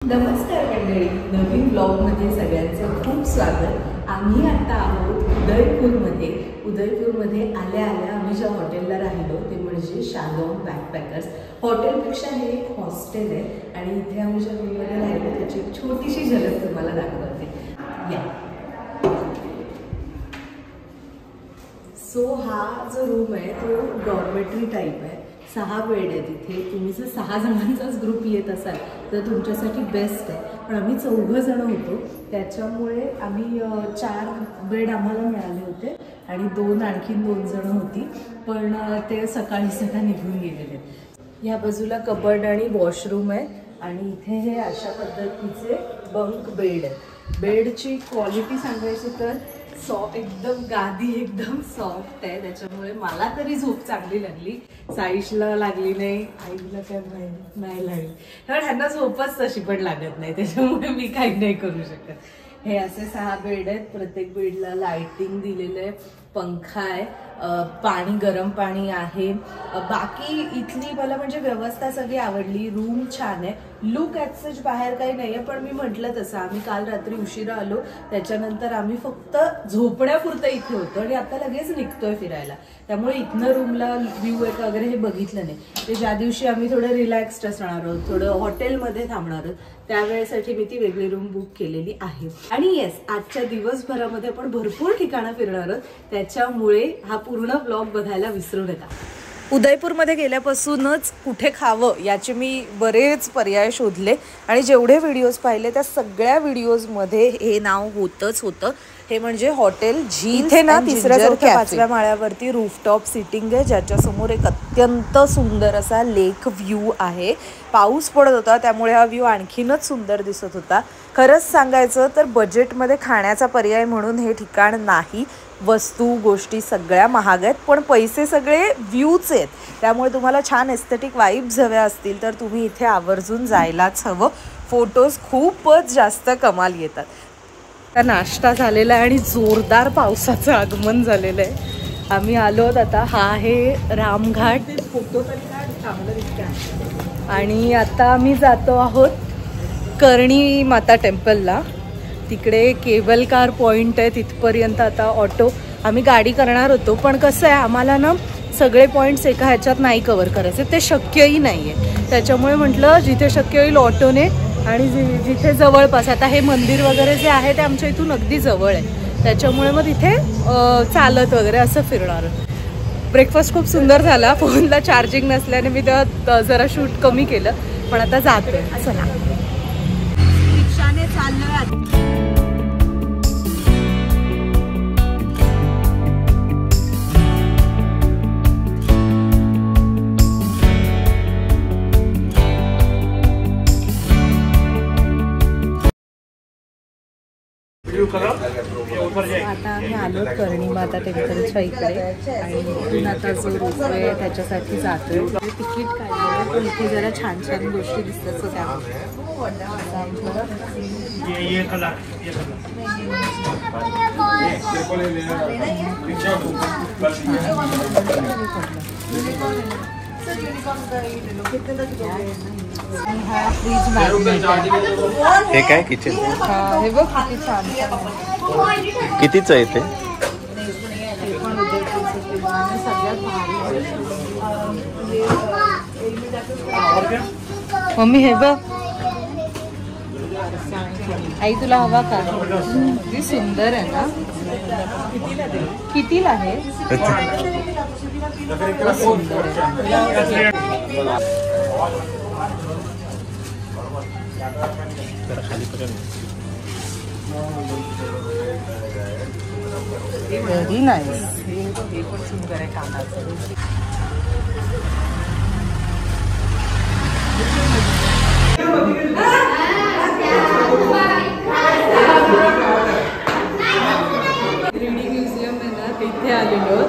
नमस्कार मंडळी, नवीन ब्लॉगमध्ये सगळ्यांचं खूप स्वागत। आम्ही आता आहोत उदयपूरमध्ये। उदयपूरमध्ये आल्या आल्या आम्ही ज्या हॉटेलला राहिलो ते म्हणजे शालोम बॅकपॅकर्स। हॉटेलपेक्षा हे एक हॉस्टेल आहे आणि इथे आम्ही ज्या रूममध्ये राहिलो त्याची एक छोटीशी झलक तुम्हाला दाखवते या। सो हा जो रूम आहे तो डॉर्मेटरी टाईप आहे। 6 बेड आहेत इथे। तुम्ही जर 6 जणांचाच ग्रुप येत असाल तर तुमच्यासाठी बेस्ट आहे, पण आम्ही 4 जण होतो त्याच्यामुळे आम्ही 4 बेड आम्हाला मिळाले होते आणि आणखीन 2 जण होती, पण ते सकाळी निघून गेलेले। या बाजूला कबर्ड आणि वॉशरूम आहे आणि इथे हे अशा पद्धतीचे बंक बेड आहे। बेडची क्वालिटी सांगायची तर एकदम गादी एकदम सॉफ्ट आहे, त्याच्यामुळे मला तरी झोप चांगली लागली। साईशला लागली नाही, आईला काय नाही लागली, कारण ह्यांना झोपच तशी पण लागत नाही, त्याच्यामुळे मी काही नाही करू शकत। हे असे 6 बेड आहेत, प्रत्येक बेडला लाइटिंग दिलेलं आहे, पंखा आहे, पाणी गरम पाणी आहे। बाकी इथली मला म्हणजे व्यवस्था सगळी आवडली। रूम छान आहे, लुक ॲज सच बाहेर काही नाही आहे, पण मी म्हटलं तसं आम्ही काल रात्री उशिरा आलो, त्याच्यानंतर आम्ही फक्त झोपण्यापुरतं इथे होतो आणि आता लगेच निघतोय फिरायला, त्यामुळे इथनं रूमला व्ह्यू आहे वगैरे हे बघितलं नाही। ते ज्या दिवशी आम्ही थोडं रिलॅक्स्ड असणार आहोत, थोडं हॉटेलमध्ये थांबणार आहोत, त्यावेळेसाठी मी ती वेगळी रूम बुक केलेली आहे। आणि येस, आजच्या दिवसभरामध्ये आपण भरपूर ठिकाणं फिरणार आहोत, त्याच्यामुळे हा पूर्ण ब्लॉग बघायला विसरू नका। उदयपूरमध्ये गेल्यापासूनच कुठे खावं याचे मी बरेच पर्याय शोधले आणि जेवढे व्हिडिओज पाहिले त्या सगळ्या व्हिडिओजमध्ये हे नाव होतंच होतं, हे म्हणजे हॉटेल झील। इथे ना 3ऱ्या-4थ्या 5व्या माळ्यावरती रूफटॉप सिटिंग आहे, ज्याच्यासमोर एक अत्यंत सुंदर असा लेक व्ह्यू आहे। पाऊस पडत होता त्यामुळे हा व्ह्यू आणखीनच सुंदर दिसत होता। खरंच सांगायचं तर बजेटमध्ये खाण्याचा पर्याय म्हणून हे ठिकाण नाही। वस्तू गोष्टी सगळ्या महाग आहेत, पण पैसे सगळे व्ह्यूच आहेत, त्यामुळे तुम्हाला छान एस्थेटिक वाईब्स हव्या असतील तर तुम्ही इथे आवर्जून जायलाच हवं। फोटोज खूपच जास्त कमाल येतात। आता नाश्ता झालेला आहे आणि जोरदार पावसाचं आगमन झालेलं आहे। आम्ही आलो आहोत आता, हा आहे रामघाट, फोटो चांगलं दिसतं। आणि आता आम्ही जातो आहोत कर्णी माता टेम्पलला, तिकडे केबल कार पॉईंट आहे, तिथपर्यंत आता ऑटो आम्ही गाडी करणार होतो, पण कसं आहे आम्हाला ना सगळे पॉईंट्स एका ह्याच्यात नाही कव्हर करायचे, ते शक्यही नाही आहे, त्याच्यामुळे म्हटलं जिथे शक्य होईल ऑटोने आणि जिथे जवळपास, आता हे मंदिर वगैरे जे आहे ते आमच्या इथून अगदी जवळ आहे, त्याच्यामुळे मग तिथे चालत वगैरे असं फिरणार। ब्रेकफास्ट खूप सुंदर झाला, फोनला चार्जिंग नसल्याने मी तेव्हा जरा शूट कमी केलं, पण आता जातोय चला। रिक्षाने चाललोय। आता आम्ही आलो कर्णी माता टेम्पलच्या इकडे आणि इथून आता जो रोपवे आहे त्याच्यासाठी जातोय। तिकीट काढलेलं, पण इथे जरा छान छान गोष्टी दिसतात, सो त्यामुळे हे काय किचन, हे बघ किती छान कितीच आहे ते? मम्मी हे बघ, आई तुला हवा का? किती सुंदर आहे ना, कितीला आहे? व्हेरी नाईस, हे पण सुंदर आहे कानाचं। ग्रीडी म्युझियम आहे ना, तिथे आलेलो,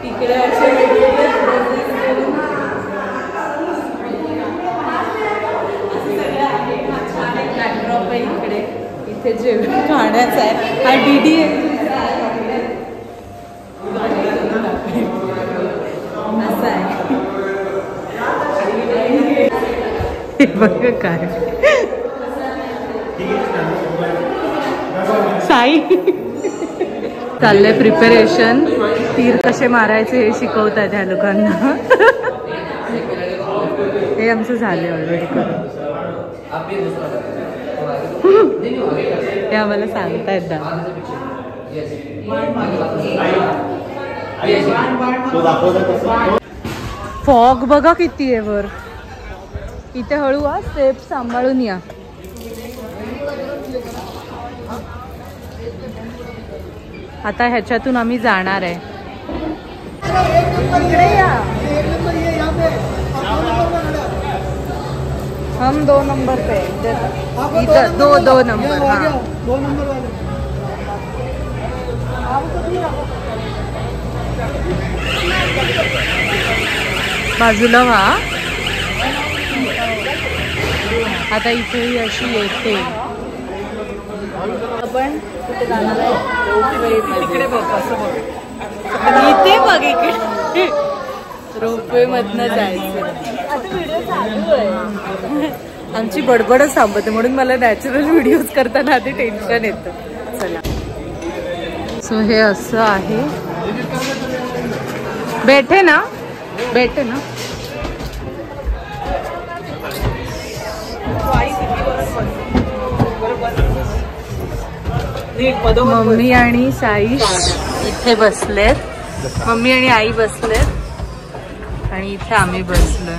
तिकडे असे वेगवेगळे बॅकड्रॉप आहे इकडे, इथे जेवण खाण्याचं आहे, हा डीडी आहे असं आहे। बघ काय चाललंय प्रिपरेशन. तीर कसे मारायचे हे शिकवतात ह्या लोकांना. हे आमचं झालंय ऑलरेडी करून. हे आम्हाला सांगतायत दादा. फॉग बघा किती आहे वर. इथे हळू हा, स्टेप सांभाळून या. आता ह्याच्यातून आम्ही जाणार आहे. इकडे या. हम 2 नंबर पे इधर 2 नंबर. हाँ 2 नंबर वाले. बाजूला व्हा. आता इथे ही अशी येते. आपण कुठे जाणार आहे? इकडे बघ, असं बघ. इथे बघ, इकडे रोपवे मधनं जायचं. आता व्हिडिओ चालू आहे. आमची बडबडच थांबते म्हणून मला नॅचरल व्हिडिओज करताना आधी टेन्शन येतं. चला. सो हे असं आहे. बैठे ना. मम्मी आणि साईश इथे बसलेत. मम्मी आणि आई बसलेत आणि इथे आम्ही बसलोय.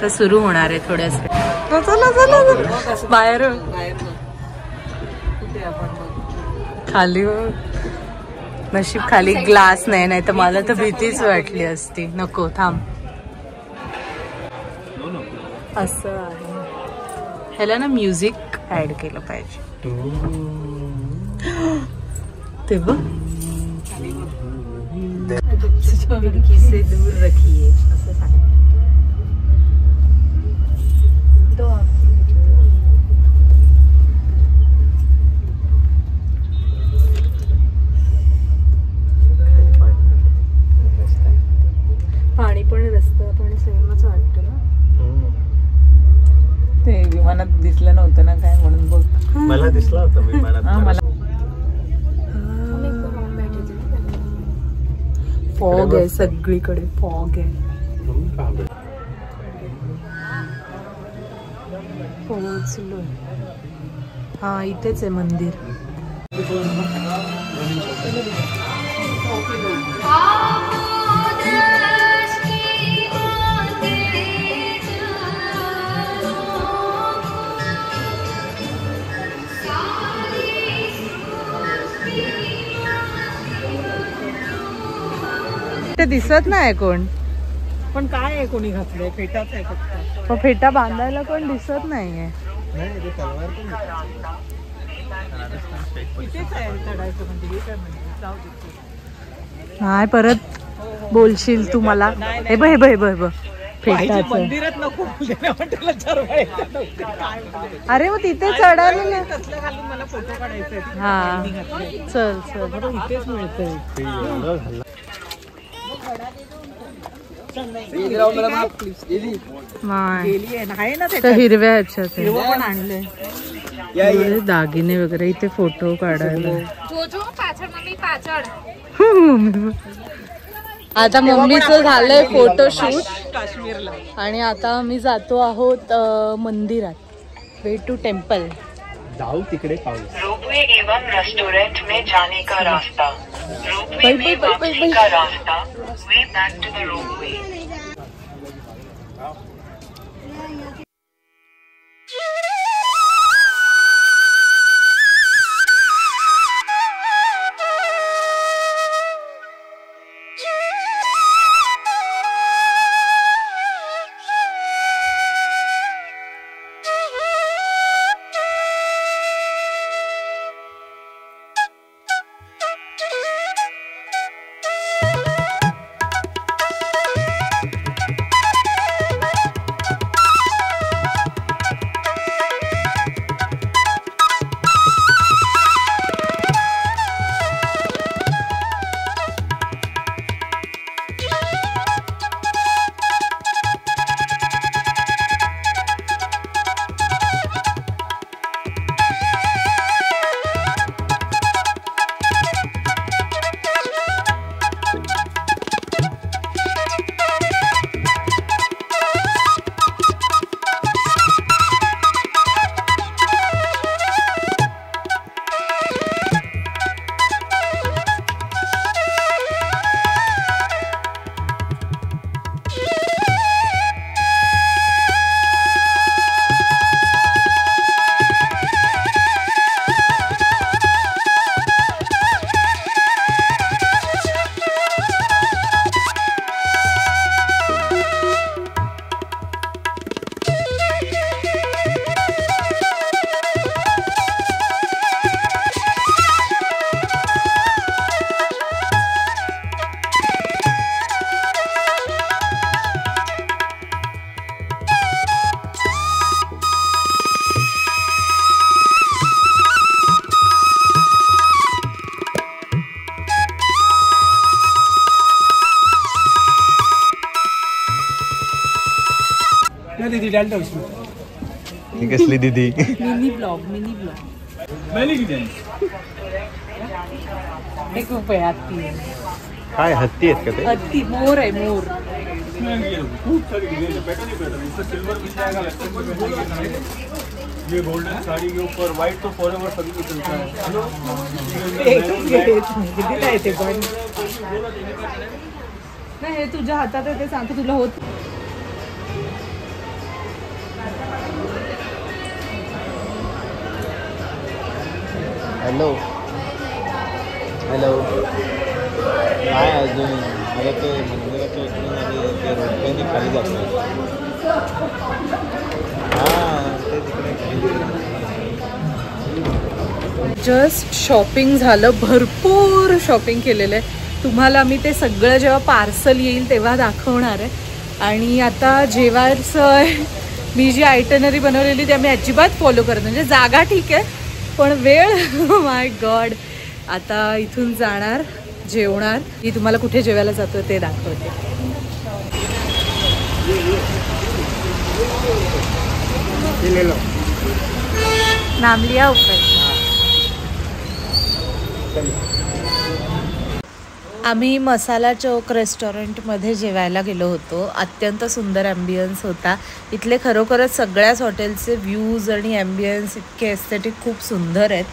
तर सुरू होणार आहे थोड्याच. चला बाहेर खाली. नशीब खाली ग्लास नाही तर मला तर भीतीच वाटली असती. नको थांब. असं आहे. ह्याला ना म्युझिक ऍड केलं पाहिजे. ते बघ. खिडकी से दूर रखिए असं सांग. पाणी पण रस्ता पण सेमच वाटतं ना. ते विमानात दिसलं नव्हतं ना काय म्हणून बघ. मला दिसला होता विमानात. फॉग आहे सगळीकडे. फॉग आहे. पोहोचलो. हा इथेच आहे मंदिर. ते दिसत नाही कोण. पण काय आहे कोणी घातलंय? फेटाच आहे फक्त. पण फेटा बांधायला कोण दिसत नाहीये. नाही परत बोलशील तू मला. हे बघ फेटाच. मंदिरात नको. अरे मग तिथे चढायला ना. मला फोटो काढायचे. हा चल इथेच मिळतंय. हिरव्या ह्याच्यात पण आणले. दागिने वगैरे इथे फोटो काढायला. आता मम्मीचं झालंय फोटोशूट काश्मीरला. आणि आता आम्ही जातो आहोत मंदिरात. Way to temple. जाऊ तिकडे पाऊस. रोपवे एवं रेस्टोरेंट में जाने का रास्ता. रोपवे में वापसी का रास्ता. Way back to the ropeway. ही कसली दीदी? मिनी ब्लॉग हे खूप आहे हत्ती काय हत्ती आहेत का ते? हत्ती मोर आहे मोर ये गोल्डन साड़ी के ऊपर व्हाइट तो फॉरएवर सभी को चलता है। किती आहे ते पण नाही हे तुझ्या हातात आहे ते सांगतो तुला होत हॅलो हॅलो काय अजून मला ते मंदिराच्या इकडून आणि ते रोडने खाली जातो. हां ते तिकडे जस्ट शॉपिंग झालं भरपूर शॉपिंग केलेलं आहे तुम्हाला मी ते सगळं जेव्हा पार्सल येईल तेव्हा दाखवणार आहे आणि आता जेवायचं मी जी आयटनरी बनवलेली ती आम्ही अजिबात फॉलो करत म्हणजे जागा ठीक आहे पण वेळ माय गॉड आता इथून जाणार जेवणार मी तुम्हाला कुठे जेवायला जातो ते दाखवते. नाम लिया ऊपर. आम्ही मसाला चौक रेस्टॉरंटमध्ये जेवायला गेलो होतो. अत्यंत सुंदर ॲम्बियन्स होता. इथले खरोखरच सगळ्याच हॉटेलचे व्ह्यूज आणि ॲम्बियन्स इतके एस्थेटिक खूप सुंदर आहेत.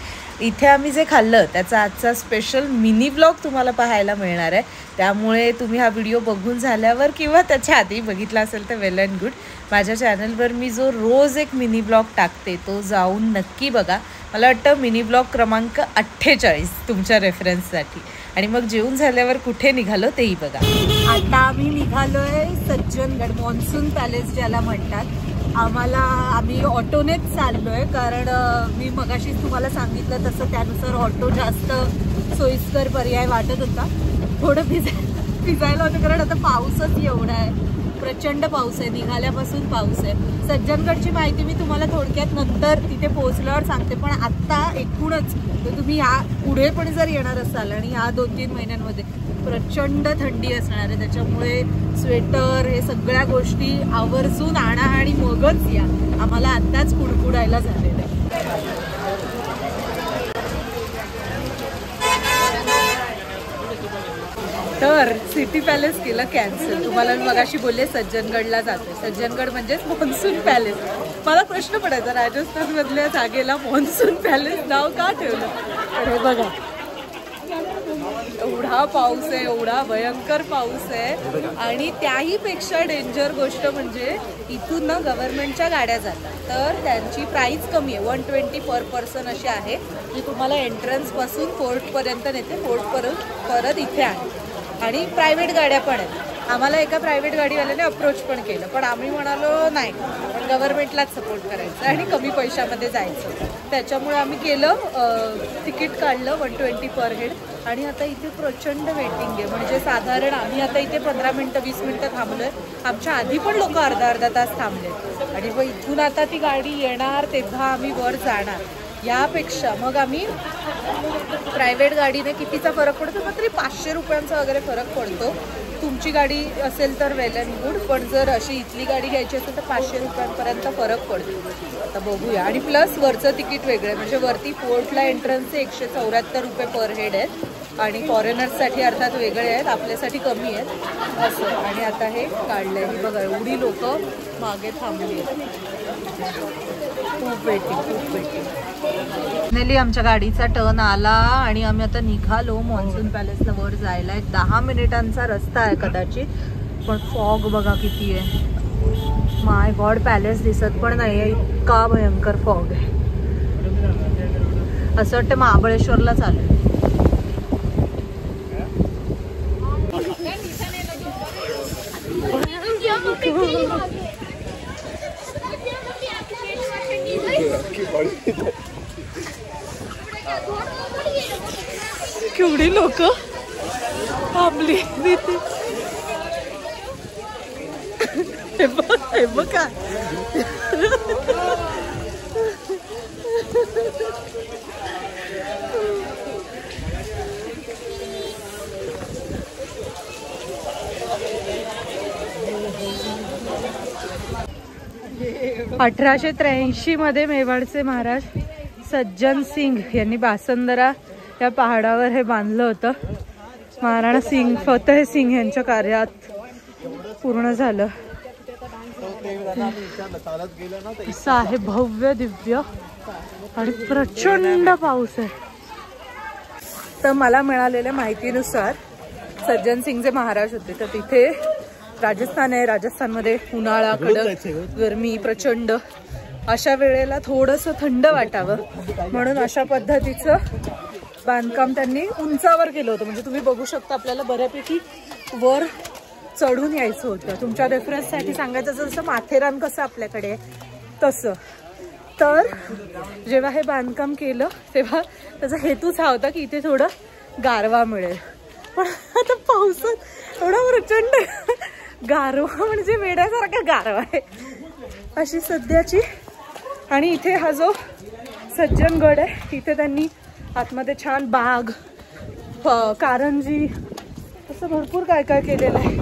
इथे आम्ही जे खाल्लं त्याचा आजचा स्पेशल मिनी ब्लॉग तुम्हाला पाहायला मिळणार आहे त्यामुळे तुम्ही हा व्हिडिओ बघून झाल्यावर किंवा त्याच्या आधी बघितला असेल तर वेल अँड गुड. माझ्या चॅनलवर मी जो रोज एक मिनी ब्लॉग टाकते तो जाऊन नक्की बघा. मला वाटतं मिनी ब्लॉग क्रमांक 48 तुमच्या रेफरन्ससाठी. आणि मग जेवून झाल्यावर कुठे निघालो तेही बघा. आता आम्ही निघालोय सज्जनगड मॉन्सून पॅलेस ज्याला म्हणतात. आम्ही ऑटोनेच चाललोय कारण मी मगाशीच तुम्हाला सांगितलं तसं त्यानुसार ऑटो जास्त सोयीस्कर पर्याय वाटत होता. थोडं भिजायला होतं कारण आता पाऊसच एवढा आहे. प्रचंड पाऊस आहे निघाल्यापासून पाऊस आहे. सज्जनगडची माहिती मी तुम्हाला थोडक्यात नंतर तिथे पोहोचल्यावर सांगते पण आत्ता एकूणच तर तुम्ही या पुढे पण जर येणार असाल आणि या 2-3 महिन्यांमध्ये प्रचंड थंडी असणार आहे त्याच्यामुळे स्वेटर हे सगळ्या गोष्टी आवर्जून आणा आणि मगच या. आम्हाला आत्ताच कुडकुडायला झालेलं आहे. तर सिटी पॅलेस केलं कॅन्सल. तुम्हाला मी मगाशी बोलले सज्जनगडला जाते. सज्जनगड म्हणजेच मॉन्सून पॅलेस. मला प्रश्न पडायचा राजस्थानमधल्या जागेला मॉन्सून पॅलेस नाव का ठेवलं. हे बघा एवढा पाऊस आहे एवढा भयंकर पाऊस आहे आणि त्याही पेक्षा डेंजर गोष्ट म्हणजे इथून ना गव्हर्नमेंटच्या गाड्या जातात तर त्यांची प्राईस कमी आहे. 120 पर पर्सन अशी आहे जी तुम्हाला एंट्रन्सपासून फोर्टपर्यंत नेते. परत इथे आहे आणि प्रायव्हेट गाड्या पण आहेत. आम्हाला एका प्रायव्हेट गाडीवाल्याने अप्रोच पण केलं पण आम्ही म्हणालो नाही पण गव्हर्नमेंटलाच सपोर्ट करायचं आणि कमी पैशामध्ये जायचं. त्याच्यामुळे आम्ही केलं तिकीट काढलं 120 पर हेड आणि आता इथे प्रचंड वेटिंग आहे. म्हणजे साधारण आम्ही आता इथे 15 मिनटं 20 मिनटं थांबलो आहे. आमच्या आधी पण लोक अर्धा तास थांबले आणि मग इथून आता ती गाडी येणार तेव्हा आम्ही वर जाणार. यापेक्षा मग आम्ही प्रायव्हेट गाडीने कितीचा फरक पडतो मग तरी 500 रुपयांचा वगैरे फरक पडतो. तुमची गाडी असेल तर वेल अँड गुड पण जर अशी इथली गाडी घ्यायची असेल तर 500 रुपयांपर्यंत फरक पडतो. आता बघूया. आणि प्लस वरचं तिकीट वेगळं आहे म्हणजे वरती फोर्टला एंट्रन्सचे 174 रुपये पर हेड आहेत आणि फॉरेनर्ससाठी अर्थात वेगळे आहेत आपल्यासाठी कमी आहेत असं. आणि आता हे काढलं आहे बघा एवढी लोक मागे थांबली आहेत. खूप वेटिंग. फायनली आमच्या गाडीचा टर्न आला आणि आम्ही आता निघालो मॉन्सून पॅलेसला वर जायला. एक 10 मिनिटांचा रस्ता आहे कदाचित पण फॉग बघा किती आहे. माय गॉड पॅलेस दिसत पण नाही आहे इतका भयंकर फॉग आहे. असं वाटतं महाबळेश्वरला चालू. केवढी लोक थांबली तिथे. हे बघा 1883 मध्ये मेवाडचे महाराज सज्जन सिंग यांनी बासंदरा या पहाडावर हे बांधलं होतं. महाराणा सिंग फतेह सिंग यांच्या कार्यात पूर्ण झालं. असं आहे भव्य दिव्य आणि प्रचंड पाऊस आहे. तर मला मिळालेल्या माहितीनुसार सज्जन सिंगचे महाराज होते तर तिथे राजस्थान आहे, राजस्थानमध्ये उन्हाळा, कडक गरमी प्रचंड, अशा वेळेला थोडंसं थंड वाटावं म्हणून अशा पद्धतीचं बांधकाम त्यांनी उंचावर केलं होतं. म्हणजे तुम्ही बघू शकता आपल्याला बऱ्यापैकी वर चढून यायचं होतं. तुमच्या रेफरन्ससाठी सांगायचं जसं माथेरान कसं आपल्याकडे तसं. तर जेव्हा हे बांधकाम केलं तेव्हा त्याचा हेतूच हा होता की इथे थोडं गारवा मिळेल. पण आता पावसात एवढा प्रचंड गारवा म्हणजे वेड्यासारखा गारवा आहे अशी सध्याची. आणि इथे हा जो सज्जनगड आहे इथे त्यांनी आतमध्ये छान बाग, कारंजी असं भरपूर काय काय केलेलं आहे.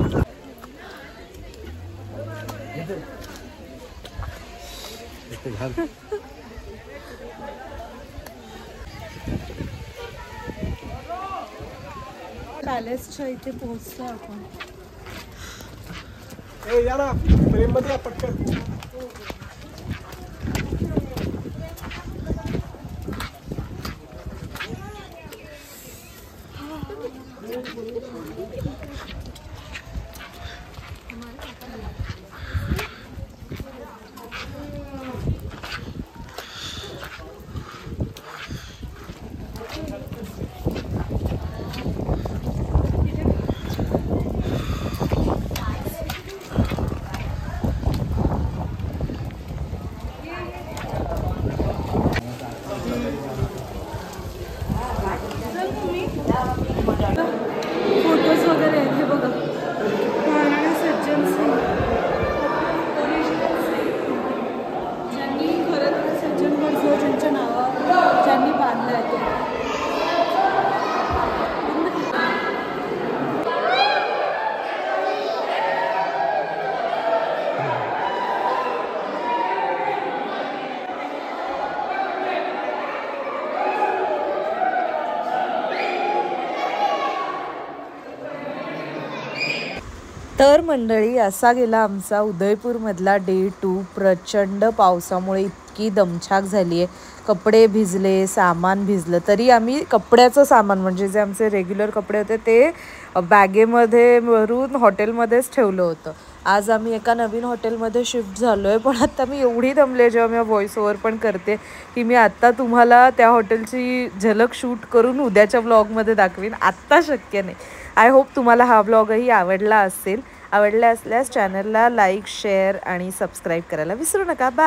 पॅलेसच्या इथे पोहोचलो आपण. फोटोज वगैरे आहेत हे बघा. महाराणा सज्जन सिंग ज्यांनी खरं तर सज्जनगड जो ज्यांच्या नावावर ज्यांनी बांधलं आहे ते. तर मंडळी असा गेला आमचा उदयपूरमधला डे 2. प्रचंड पावसामुळे इतकी दमछाक झाली आहे. कपडे भिजले, सामान भिजलं. तरी आम्ही कपड्याचं सामान म्हणजे जे आमचे रेग्युलर कपडे होते ते बॅगेमध्ये भरून हॉटेलमध्येच ठेवलं होतं. आज आम्ही एका नवीन हॉटेलमध्ये शिफ्ट झालो आहे. पण आता मी एवढी दमले जेव्हा मी व्हॉइस ओव्हर पण करते की मी आत्ता तुम्हाला त्या हॉटेलची झलक शूट करून उद्याच्या व्लॉगमध्ये दाखवीन. आत्ता शक्य नाही. आय होप तुम्हाला हा व्लॉगही आवडला असेल. आवडला असल्यास चॅनलला लाईक, शेअर आणि सबस्क्राईब करायला विसरू नका. बाय.